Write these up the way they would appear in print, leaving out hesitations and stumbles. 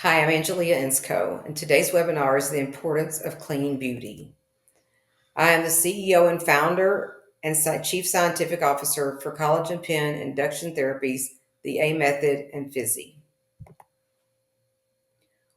Hi, I'm Angelia Inscoe, and today's webinar is the importance of clean beauty. I am the CEO and founder and Chief Scientific Officer for Collagen Pen Induction Therapies, the A Method, and Fizzy.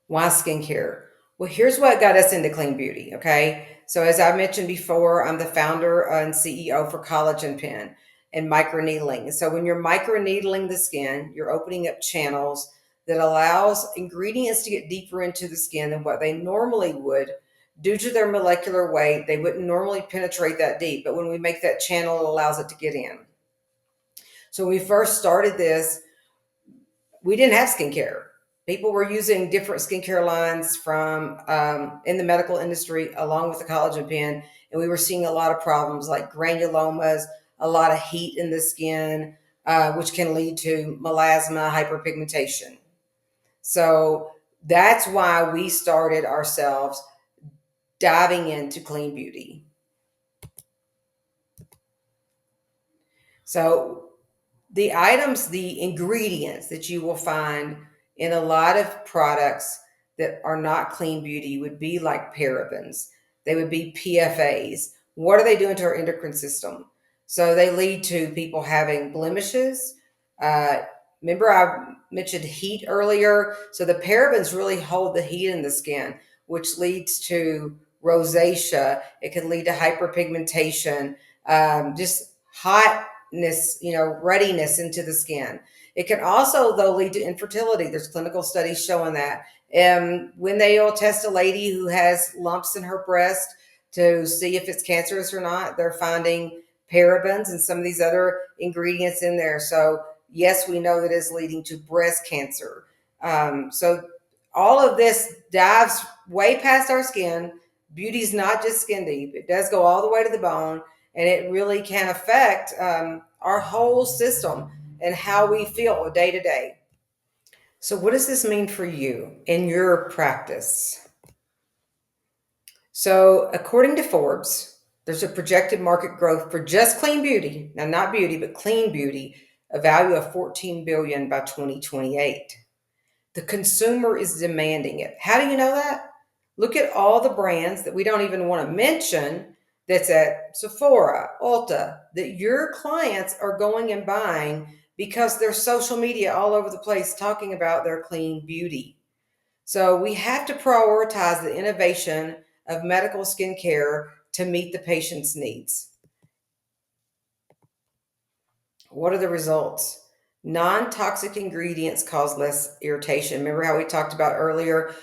Why skincare? Well, here's what got us into clean beauty, okay? So as I mentioned before, I'm the founder and CEO for Collagen Pen and microneedling. So when you're microneedling the skin, you're opening up channels that allows ingredients to get deeper into the skin than what they normally would. Due to their molecular weight, they wouldn't normally penetrate that deep, but when we make that channel, it allows it to get in. So when we first started this, we didn't have skincare. People were using different skincare lines from in the medical industry along with the collagen pen, and we were seeing a lot of problems like granulomas, a lot of heat in the skin, which can lead to melasma, hyperpigmentation. So that's why we started ourselves diving into clean beauty. So the items, the ingredients that you will find in a lot of products that are not clean beauty would be like parabens. They would be PFAs. What are they doing to our endocrine system? So they lead to people having blemishes. Uh, Remember I mentioned heat earlier? So the parabens really hold the heat in the skin, which leads to rosacea. It can lead to hyperpigmentation, just hot readiness into the skin. It can also, though, lead to infertility. There's clinical studies showing that. When they'll test a lady who has lumps in her breast to see if it's cancerous or not, they're finding parabens and some of these other ingredients in there. So, yes, we know that is leading to breast cancer. So, all of this dives way past our skin. Beauty's not just skin deep, it does go all the way to the bone, and it really can affect our whole system and how we feel day to day. So, what does this mean for you in your practice? So, according to Forbes, there's a projected market growth for just clean beauty, now not beauty, but clean beauty, a value of $14 billion by 2028. The consumer is demanding it. How do you know that? Look at all the brands that we don't even want to mention that's at Sephora, Ulta, that your clients are going and buying because there's social media all over the place talking about their clean beauty. So we have to prioritize the innovation of medical skincare to meet the patient's needs. What are the results? Non-toxic ingredients cause less irritation. Remember how we talked about earlier?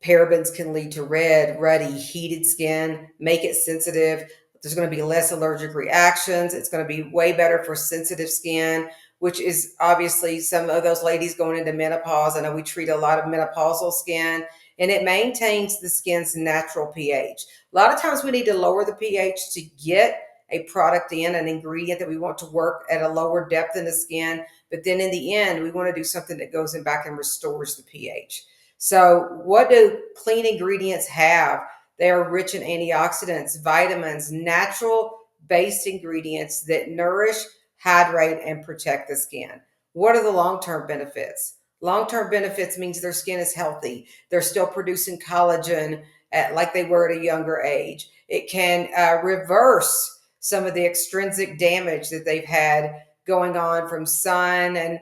Parabens can lead to red, ruddy, heated skin, make it sensitive. There's going to be less allergic reactions. It's going to be way better for sensitive skin, which is obviously some of those ladies going into menopause. I know we treat a lot of menopausal skin, and it maintains the skin's natural pH. A lot of times we need to lower the pH to get a product in, an ingredient that we want to work at a lower depth in the skin. But then in the end, we want to do something that goes in back and restores the pH. So what do clean ingredients have? They are rich in antioxidants, vitamins, natural based ingredients that nourish, hydrate, and protect the skin. What are the long-term benefits? Long-term benefits means their skin is healthy. They're still producing collagen like they were at a younger age. It can reverse some of the extrinsic damage that they've had going on from sun and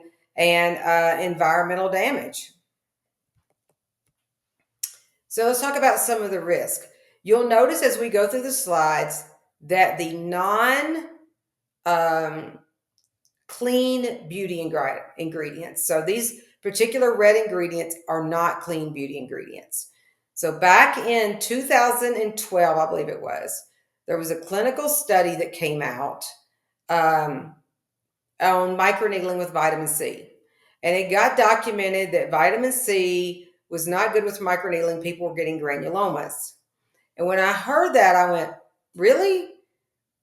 environmental damage. So let's talk about some of the risk. You'll notice as we go through the slides that the clean beauty ingredients, so these particular red ingredients are not clean beauty ingredients. So back in 2012, I believe it was, there was a clinical study that came out on microneedling with vitamin C. And it got documented that vitamin C was not good with microneedling. People were getting granulomas. And when I heard that, I went, really?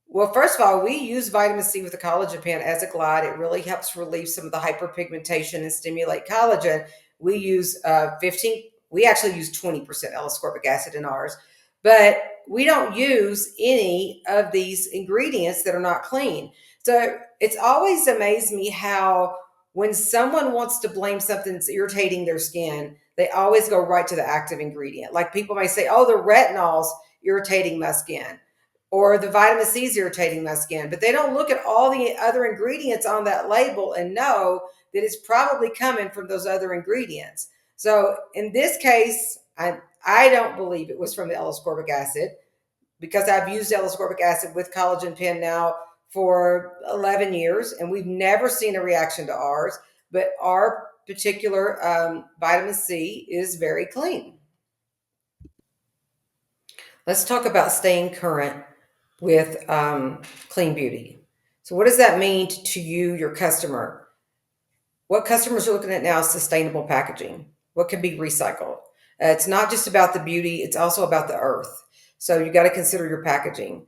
Well, first of all, we use vitamin C with the collagen pen as a glide. It really helps relieve some of the hyperpigmentation and stimulate collagen. We use we actually use 20% L-ascorbic acid in ours, but we don't use any of these ingredients that are not clean. So it's always amazed me how when someone wants to blame something that's irritating their skin, they always go right to the active ingredient. Like people may say, oh, the retinol's irritating my skin, or the vitamin C is irritating my skin, but they don't look at all the other ingredients on that label and know that it's probably coming from those other ingredients. So in this case, I don't believe it was from the L-ascorbic acid, because I've used L-ascorbic acid with collagen pen now for 11 years, and we've never seen a reaction to ours. But our particular vitamin C is very clean. Let's talk about staying current with clean beauty. So, what does that mean to you, your customer? What customers are looking at now is sustainable packaging. What can be recycled? It's not just about the beauty; it's also about the earth. So you got to consider your packaging.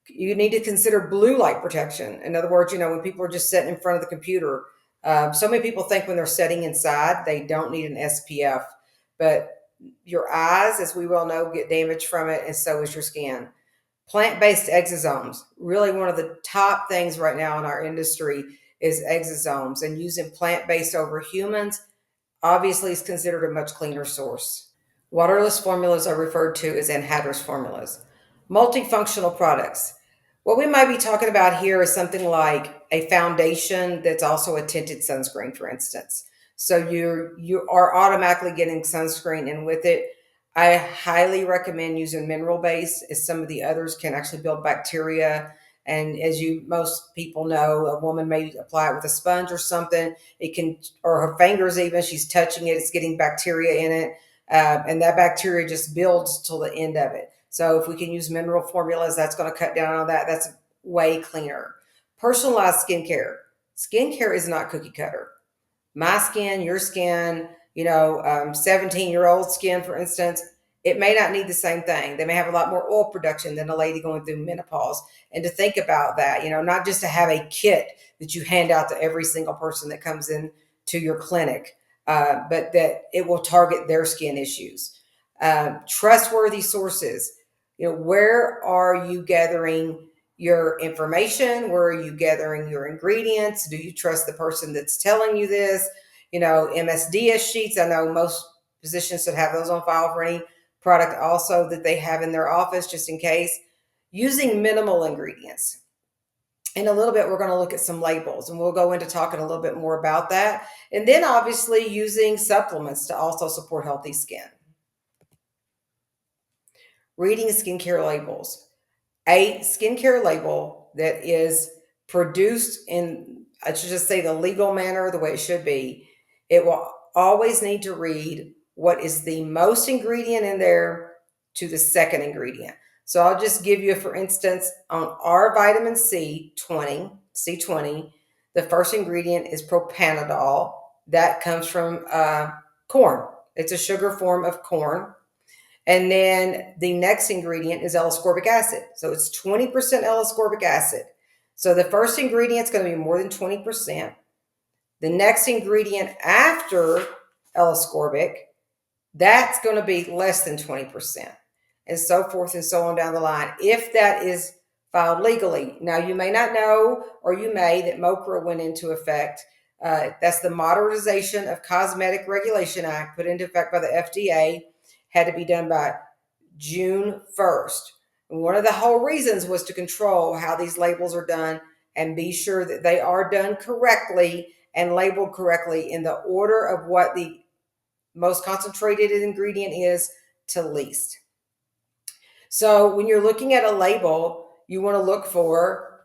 You need to consider blue light protection. In other words, when people are just sitting in front of the computer, so many people think when they're sitting inside, they don't need an SPF, but your eyes, as we well know, get damaged from it, and so is your skin. Plant-based exosomes, really one of the top things right now in our industry is exosomes, and using plant-based over humans obviously is considered a much cleaner source. Waterless formulas are referred to as anhydrous formulas. Multifunctional products. What we might be talking about here is something like a foundation that's also a tinted sunscreen, for instance. So you are automatically getting sunscreen in with it. I highly recommend using mineral base, as some of the others can actually build bacteria. And as you most people know, a woman may apply it with a sponge or something. It can, or her fingers even, she's touching it, it's getting bacteria in it. And that bacteria just builds till the end of it. So if we can use mineral formulas, that's going to cut down on that. That's way cleaner. Personalized skincare. Skincare is not cookie cutter. My skin, your skin, 17-year-old skin, for instance, it may not need the same thing. They may have a lot more oil production than a lady going through menopause. And to think about that, not just to have a kit that you hand out to every single person that comes in to your clinic, but that it will target their skin issues. Trustworthy sources. Where are you gathering your information? Where are you gathering your ingredients? Do you trust the person that's telling you this? MSDS sheets. I know most physicians should have those on file for any product also that they have in their office, just in case. Using minimal ingredients. In a little bit, we're going to look at some labels, and we'll go into talking a little bit more about that. And then obviously using supplements to also support healthy skin. Reading skincare labels. A skincare label that is produced in, I should just say, the legal manner, the way it should be, it will always need to read what is the most ingredient in there to the second ingredient. So I'll just give you, for instance, on our vitamin C20, the first ingredient is propanadol. That comes from corn. It's a sugar form of corn. And then the next ingredient is L-ascorbic acid. So it's 20% L-ascorbic acid. So the first ingredient is going to be more than 20%. The next ingredient after L-ascorbic, that's going to be less than 20%, and so forth and so on down the line, if that is filed legally. Now, you may not know, or you may, that MOCRA went into effect. That's the Modernization of Cosmetic Regulation Act, put into effect by the FDA, had to be done by June 1st. And one of the whole reasons was to control how these labels are done and be sure that they are done correctly and labeled correctly in the order of what the most concentrated ingredient is to least. So when you're looking at a label, you want to look for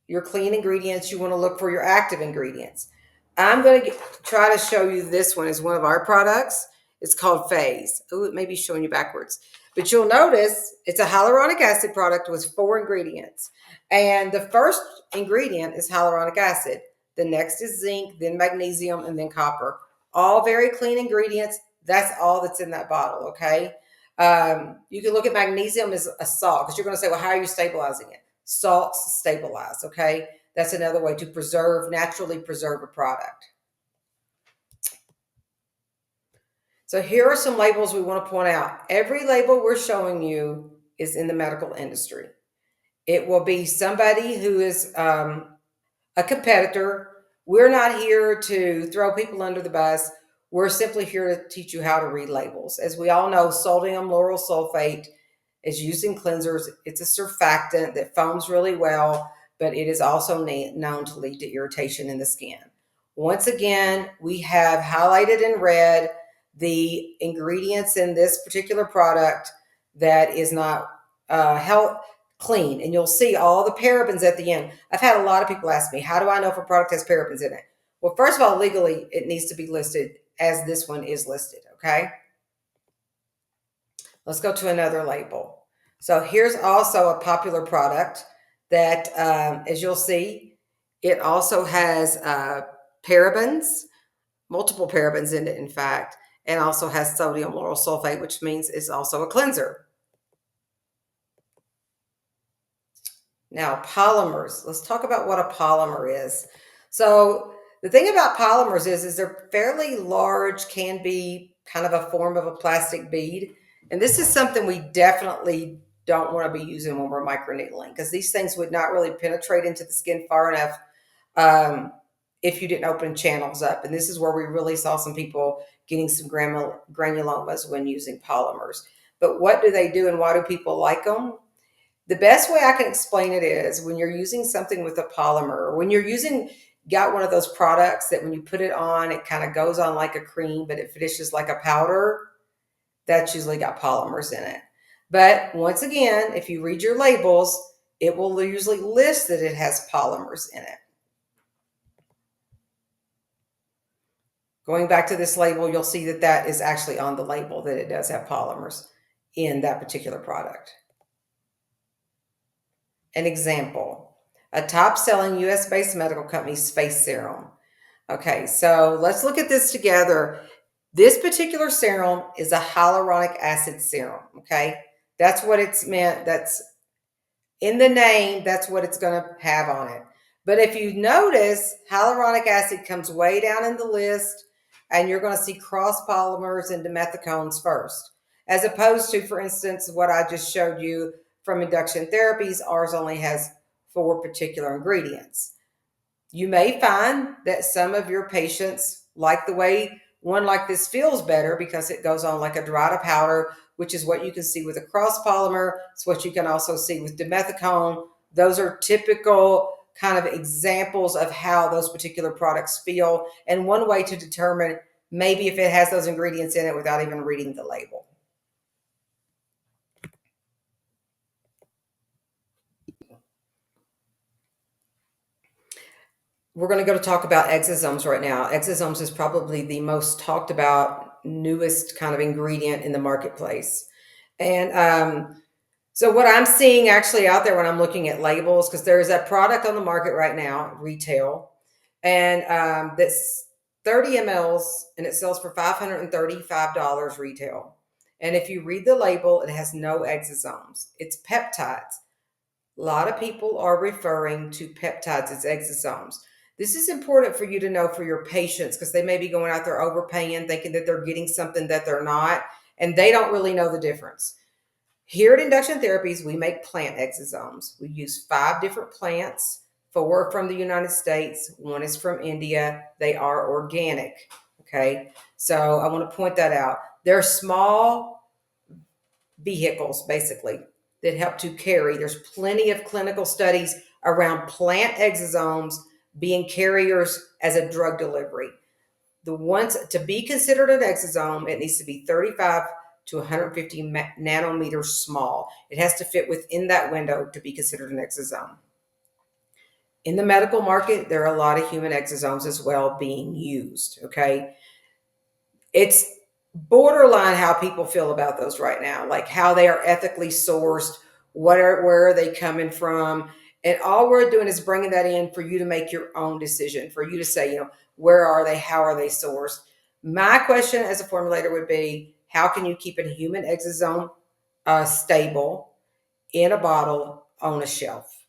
your clean ingredients. You want to look for your active ingredients. I'm going to try to show you this one as one of our products. It's called Phase. Oh, it may be showing you backwards. But you'll notice it's a hyaluronic acid product with 4 ingredients. And the first ingredient is hyaluronic acid. The next is zinc, then magnesium, and then copper. All very clean ingredients. That's all that's in that bottle, okay? You can look at magnesium as a salt, because you're going to say, well, how are you stabilizing it? Salts stabilize, okay? That's another way to naturally preserve a product. So here are some labels we want to point out. Every label we're showing you is in the medical industry. It will be somebody who is a competitor We're not here to throw people under the bus. We're simply here to teach you how to read labels. As we all know, sodium lauryl sulfate is used in cleansers. It's a surfactant that foams really well, but it is also known to lead to irritation in the skin. Once again, we have highlighted in red the ingredients in this particular product that is not health clean, and you'll see all the parabens at the end. I've had a lot of people ask me, how do I know if a product has parabens in it? Well, first of all, legally, it needs to be listed as this one is listed, okay? Let's go to another label. So here's also a popular product that, as you'll see, it also has parabens, multiple parabens in it, in fact, and also has sodium lauryl sulfate, which means it's also a cleanser. Now, polymers. Let's talk about what a polymer is. So the thing about polymers is they're fairly large, can be kind of a form of a plastic bead. And this is something we definitely don't want to be using when we're microneedling, because these things would not really penetrate into the skin far enough if you didn't open channels up. And this is where we really saw some people getting some granulomas when using polymers. But what do they do and why do people like them? The best way I can explain it is when you're using something with a polymer, or when you're got one of those products that when you put it on, it kind of goes on like a cream, but it finishes like a powder, that's usually got polymers in it. But once again, if you read your labels, it will usually list that it has polymers in it. Going back to this label, you'll see that that is actually on the label, that it does have polymers in that particular product. An example, a top-selling US-based medical company's face serum. Okay, so let's look at this together. This particular serum is a hyaluronic acid serum, okay? That's what it's meant. That's in the name, that's what it's going to have on it. But if you notice, hyaluronic acid comes way down in the list, and you're going to see cross polymers and dimethicones first, as opposed to, for instance, what I just showed you from Induction Therapies. Ours only has 4 particular ingredients. You may find that some of your patients like the way one like this feels better because it goes on like a dry to powder, which is what you can see with a cross polymer. It's what you can also see with dimethicone. Those are typical kind of examples of how those particular products feel, and one way to determine maybe if it has those ingredients in it without even reading the label. We're going to go to talk about exosomes right now. Exosomes is probably the most talked about, newest kind of ingredient in the marketplace. And so what I'm seeing actually out there when I'm looking at labels, because there's a product on the market right now, retail, and that's 30 mLs, and it sells for $535 retail. And if you read the label, it has no exosomes. It's peptides. A lot of people are referring to peptides as exosomes. This is important for you to know for your patients, because they may be going out there overpaying, thinking that they're getting something that they're not, and they don't really know the difference. Here at Induction Therapies, we make plant exosomes. We use 5 different plants, 4 from the United States, 1 is from India. They are organic. Okay, so I want to point that out. They're small vehicles, basically, that help to carry. There's plenty of clinical studies around plant exosomes being carriers as a drug delivery. The ones to be considered an exosome, it needs to be 35 to 150 nanometers small. It has to fit within that window to be considered an exosome. In the medical market, there are a lot of human exosomes as well being used, okay? It's borderline how people feel about those right now, like how they are ethically sourced, where are they coming from, and all we're doing is bringing that in for you to make your own decision, for you to say, where are they, how are they sourced. My question as a formulator would be, how can you keep a human exosome stable in a bottle on a shelf?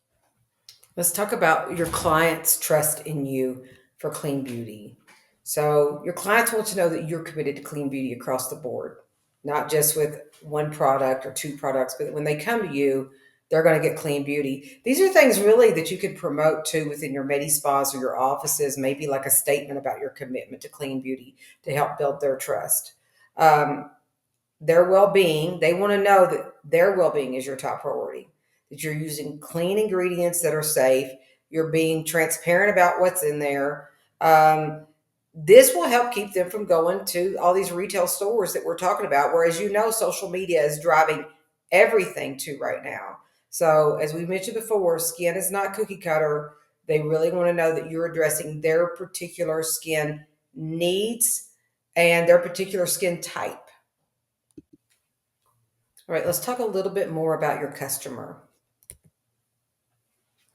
Let's talk about your clients' trust in you for clean beauty. So your clients want to know that you're committed to clean beauty across the board, not just with one product or 2 products, but when they come to you, they're going to get clean beauty. These are things really that you could promote too within your medi spas or your offices, maybe like a statement about your commitment to clean beauty to help build their trust. Um, their well-being, they want to know that their well-being is your top priority, that you're using clean ingredients that are safe, you're being transparent about what's in there. This will help keep them from going to all these retail stores that we're talking about, whereas social media is driving everything to right now. So as we mentioned before, skin is not cookie cutter. They really want to know that you're addressing their particular skin needs and their particular skin type. All right, let's talk a little bit more about your customer.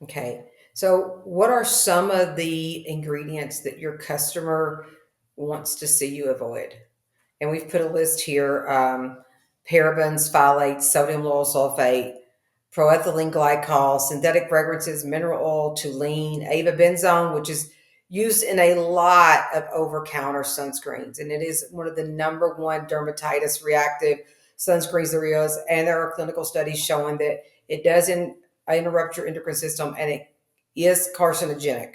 Okay, so what are some of the ingredients that your customer wants to see you avoid? And we've put a list here: parabens, phthalates, sodium lauryl sulfate, proethylene glycol, synthetic fragrances, mineral oil, toluene, avobenzone, which is used in a lot of over-counter sunscreens, and it is one of the number one dermatitis reactive sunscreens there is. And there are clinical studies showing that it doesn't interrupt your endocrine system, and it is carcinogenic.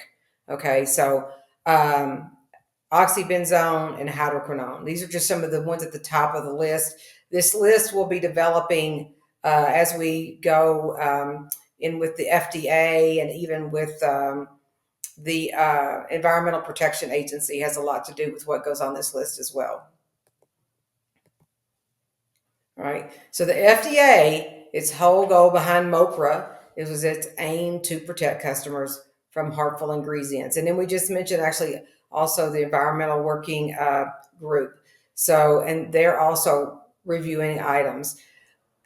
Okay, so oxybenzone and hydroquinone. These are just some of the ones at the top of the list. This list will be developing as we go in with the FDA, and even with the Environmental Protection Agency has a lot to do with what goes on this list as well. All right. So the FDA, its whole goal behind MOPRA, it was its aim to protect customers from harmful ingredients. And then we just mentioned actually also the Environmental Working Group. So, and they're also reviewing items.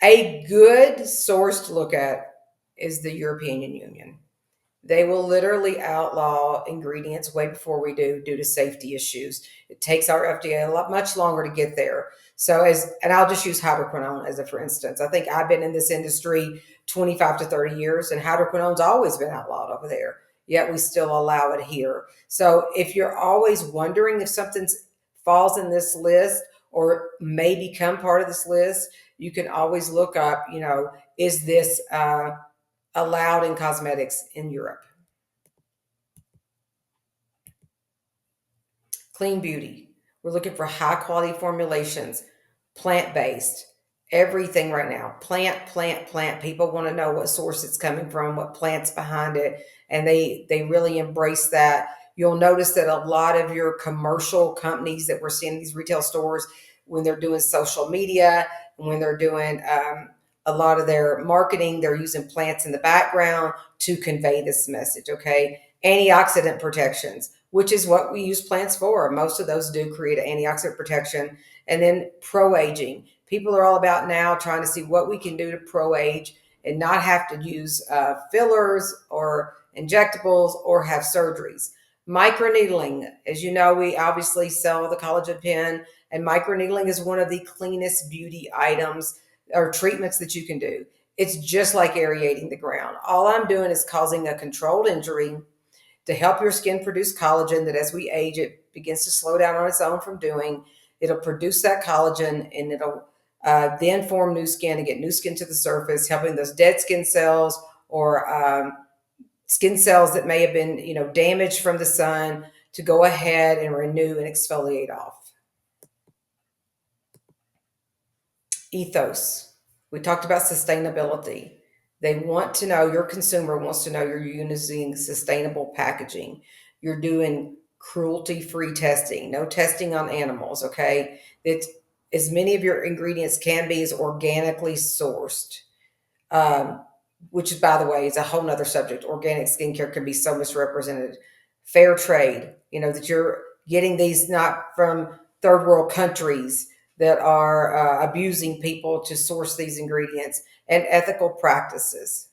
A good source to look at is the European Union. They will literally outlaw ingredients way before we do, due to safety issues. It takes our FDA much longer to get there. So and I'll just use hydroquinone as a for instance. I think I've been in this industry 25 to 30 years, and hydroquinone's always been outlawed over there. Yet we still allow it here. So if you're always wondering if something falls in this list or may become part of this list, you can always look up, is this allowed in cosmetics in Europe? Clean beauty. We're looking for high quality formulations, plant based, everything right now. Plant, plant, plant. People want to know what source it's coming from, what plant's behind it, and they really embrace that. You'll notice that a lot of your commercial companies that we're seeing in these retail stores, when they're doing social media, when they're doing a lot of their marketing, they're using plants in the background to convey this message. Okay, antioxidant protections, which is what we use plants for. Most of those do create an antioxidant protection. And then pro-aging. People are all about now trying to see what we can do to pro-age and not have to use fillers or injectables or have surgeries. Microneedling, as you know, we obviously sell the collagen pen, and microneedling is one of the cleanest beauty items or treatments that you can do. It's just like aerating the ground. All I'm doing is causing a controlled injury to help your skin produce collagen that as we age, it begins to slow down on its own from doing. It'll produce that collagen, and it'll then form new skin and get new skin to the surface, helping those dead skin cells or skin cells that may have been, damaged from the sun to go ahead and renew and exfoliate off. Ethos. We talked about sustainability. They want to know, your consumer wants to know you're using sustainable packaging. You're doing cruelty-free testing, no testing on animals, okay? It's as many of your ingredients can be is organically sourced, which is, by the way, is a whole nother subject. Organic skincare can be so misrepresented. Fair trade, that you're getting these not from third world countries that are abusing people to source these ingredients, and ethical practices.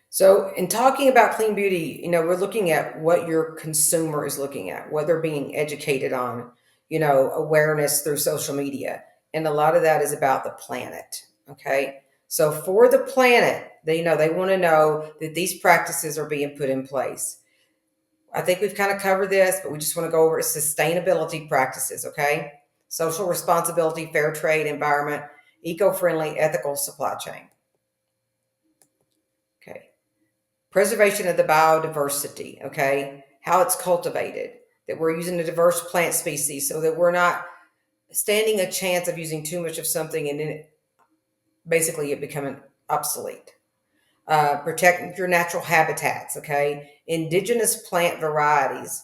So, in talking about clean beauty, we're looking at what your consumer is looking at, what they're being educated on, awareness through social media. And a lot of that is about the planet. Okay. So, for the planet, they want to know that these practices are being put in place. I think we've kind of covered this, but we just want to go over sustainability practices. Okay. Social responsibility, fair trade, environment, eco-friendly, ethical supply chain. Okay. Preservation of the biodiversity, okay? How it's cultivated, that we're using a diverse plant species so that we're not standing a chance of using too much of something and then basically it becoming obsolete. Protect your natural habitats, okay? Indigenous plant varieties,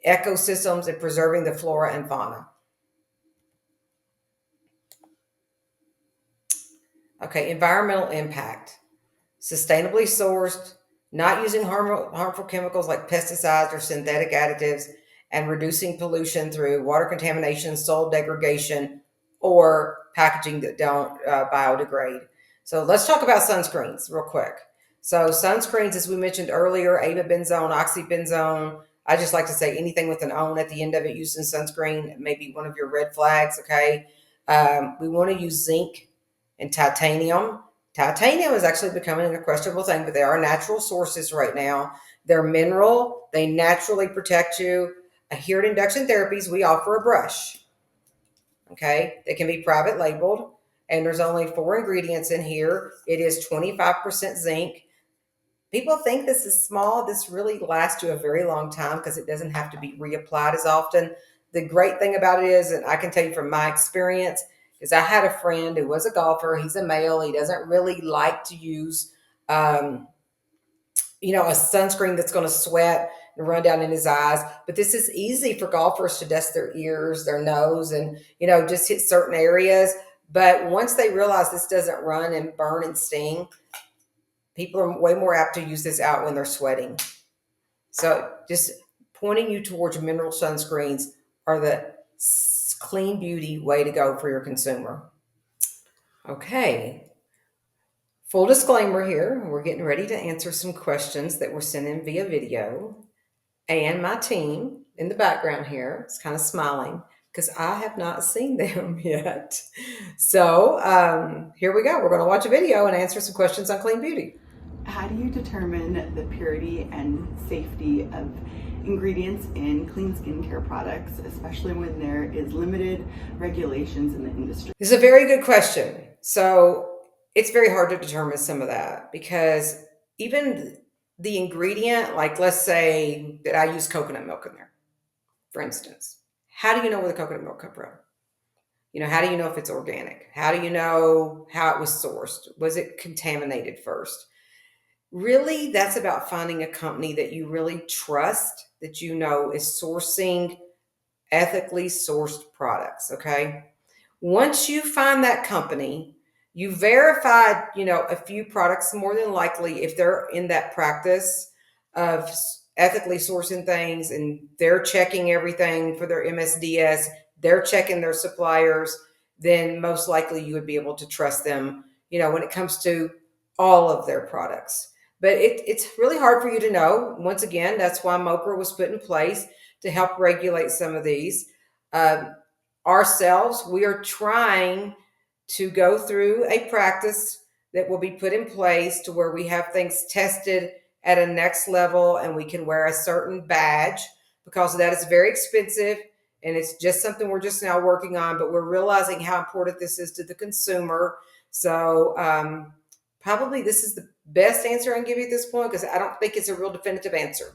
ecosystems, and preserving the flora and fauna. Okay, environmental impact. Sustainably sourced, not using harmful chemicals like pesticides or synthetic additives, and reducing pollution through water contamination, soil degradation, or packaging that don't biodegrade. So let's talk about sunscreens real quick. So sunscreens, as we mentioned earlier, avobenzone, oxybenzone. I just like to say anything with an "on" at the end of it used in sunscreen, maybe one of your red flags. Okay, we want to use zinc and titanium. Titanium is actually becoming a questionable thing, but they are natural sources right now. They're mineral. They naturally protect you. Here at Induction Therapies, we offer a brush. Okay, they can be private labeled, and there's only 4 ingredients in here. It is 25% zinc. People think this is small. This really lasts you a very long time because it doesn't have to be reapplied as often. The great thing about it is, and I can tell you from my experience, is I had a friend who was a golfer. He's a male. He doesn't really like to use, um, a sunscreen that's going to sweat and run down in his eyes. But this is easy for golfers to dust their ears, their nose, and, just hit certain areas. But once they realize this doesn't run and burn and sting, people are way more apt to use this out when they're sweating. So just pointing you towards mineral sunscreens are the clean beauty way to go for your consumer. Okay. Full disclaimer here, we're getting ready to answer some questions that were sent in via video. And my team in the background here is kind of smiling because I have not seen them yet. So here we go. We're going to watch a video and answer some questions on clean beauty. How do you determine the purity and safety of ingredients in clean skincare products, especially when there is limited regulations in the industry? This is a very good question. So it's very hard to determine some of that because even the ingredient, like let's say that I use coconut milk in there, for instance. How do you know where the coconut milk come from? How do you know if it's organic? How do you know how it was sourced? Was it contaminated first? Really, that's about finding a company that you really trust, that is sourcing ethically sourced products, okay? Once you find that company, you verified, a few products more than likely if they're in that practice of ethically sourcing things and they're checking everything for their MSDS, they're checking their suppliers, then most likely you would be able to trust them, when it comes to all of their products. But it's really hard for you to know. Once again, that's why MOCR was put in place to help regulate some of these. Ourselves, we are trying to go through a practice that will be put in place to where we have things tested at a next level and we can wear a certain badge because that is very expensive and it's just something we're just now working on, but we're realizing how important this is to the consumer. So probably this is the best answer I can give you at this point because I don't think it's a real definitive answer.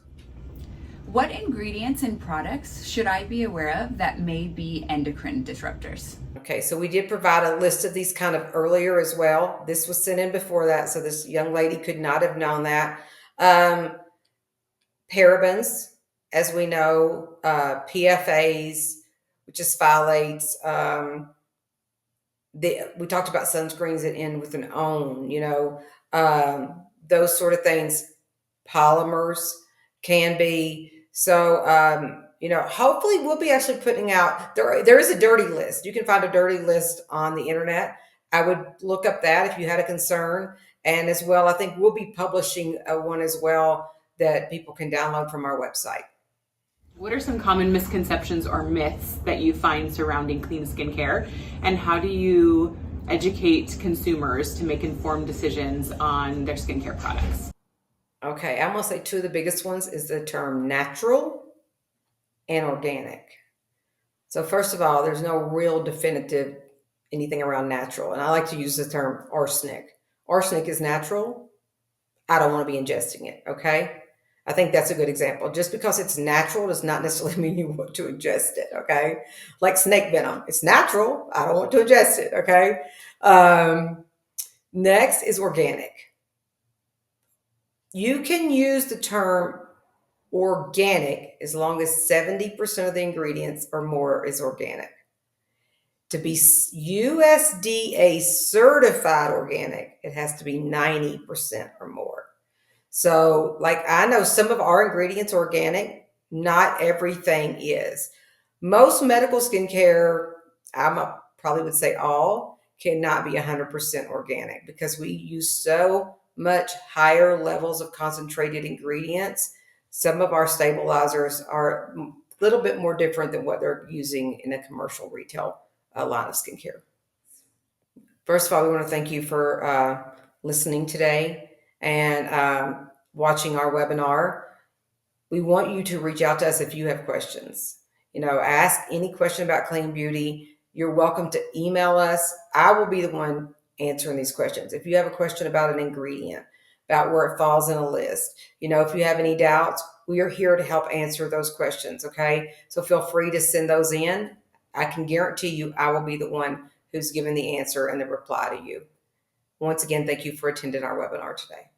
What ingredients and products should I be aware of that may be endocrine disruptors? Okay, so we did provide a list of these kind of earlier as well. This was sent in before that, so this young lady could not have known that. Parabens, as we know, PFAs, which is phthalates. We talked about sunscreens that end with an "on," those sort of things. Polymers can be. So, hopefully we'll be actually putting out, there is a dirty list. You can find a dirty list on the internet. I would look up that if you had a concern. And as well, I think we'll be publishing one as well that people can download from our website. What are some common misconceptions or myths that you find surrounding clean skincare? And how do you educate consumers to make informed decisions on their skincare products? Okay, I'm going to say 2 of the biggest ones is the term natural and organic. So first of all, there's no real definitive anything around natural. And I like to use the term arsenic. Arsenic is natural. I don't want to be ingesting it. Okay. I think that's a good example. Just because it's natural does not necessarily mean you want to ingest it. Okay. Like snake venom. It's natural. I don't want to ingest it. Okay. Next is organic. You can use the term organic as long as 70% of the ingredients or more is organic. To be USDA certified organic, it has to be 90% or more. So, like, I know some of our ingredients are organic, not everything is. Most medical skincare, probably would say all, cannot be 100% organic because we use so much higher levels of concentrated ingredients. Some of our stabilizers are a little bit more different than what they're using in a commercial retail line of skincare. First of all, we want to thank you for listening today and watching our webinar. We want you to reach out to us if you have questions. Ask any question about clean beauty. You're welcome to email us. I will be the one answering these questions. If you have a question about an ingredient, about where it falls in a list, if you have any doubts, we are here to help answer those questions, okay? So feel free to send those in. I can guarantee you I will be the one who's giving the answer and the reply to you. Once again, thank you for attending our webinar today.